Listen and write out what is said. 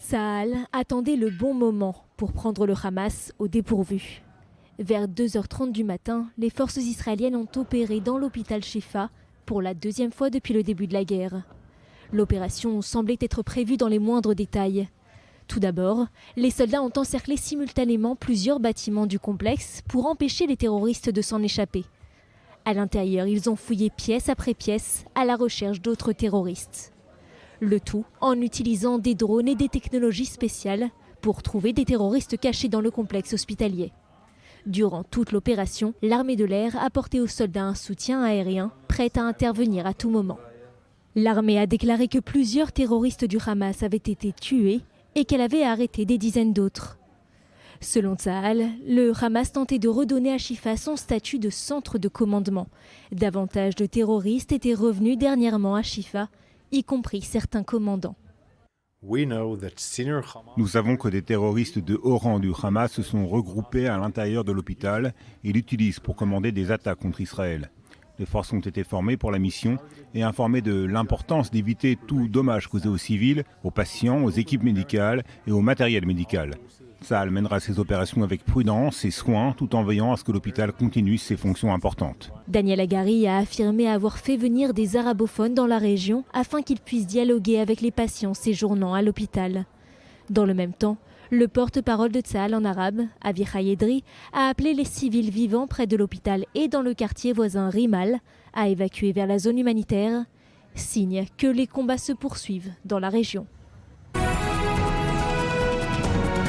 Tsahal attendait le bon moment pour prendre le Hamas au dépourvu. Vers 2h30 du matin, les forces israéliennes ont opéré dans l'hôpital Shifa pour la deuxième fois depuis le début de la guerre. L'opération semblait être prévue dans les moindres détails. Tout d'abord, les soldats ont encerclé simultanément plusieurs bâtiments du complexe pour empêcher les terroristes de s'en échapper. À l'intérieur, ils ont fouillé pièce après pièce à la recherche d'autres terroristes. Le tout en utilisant des drones et des technologies spéciales pour trouver des terroristes cachés dans le complexe hospitalier. Durant toute l'opération, l'armée de l'air a apporté aux soldats un soutien aérien prêt à intervenir à tout moment. L'armée a déclaré que plusieurs terroristes du Hamas avaient été tués et qu'elle avait arrêté des dizaines d'autres. Selon Tsahal, le Hamas tentait de redonner à Shifa son statut de centre de commandement. Davantage de terroristes étaient revenus dernièrement à Shifa, y compris certains commandants. Nous savons que des terroristes de haut rang du Hamas se sont regroupés à l'intérieur de l'hôpital et l'utilisent pour commander des attaques contre Israël. Les forces ont été formées pour la mission et informées de l'importance d'éviter tout dommage causé aux civils, aux patients, aux équipes médicales et au matériel médical. Tsahal mènera ses opérations avec prudence et soin tout en veillant à ce que l'hôpital continue ses fonctions importantes. Daniel Hagari a affirmé avoir fait venir des arabophones dans la région afin qu'ils puissent dialoguer avec les patients séjournant à l'hôpital. Dans le même temps, le porte-parole de Tsahal en arabe, Avichai Edri, a appelé les civils vivant près de l'hôpital et dans le quartier voisin Rimal à évacuer vers la zone humanitaire, signe que les combats se poursuivent dans la région.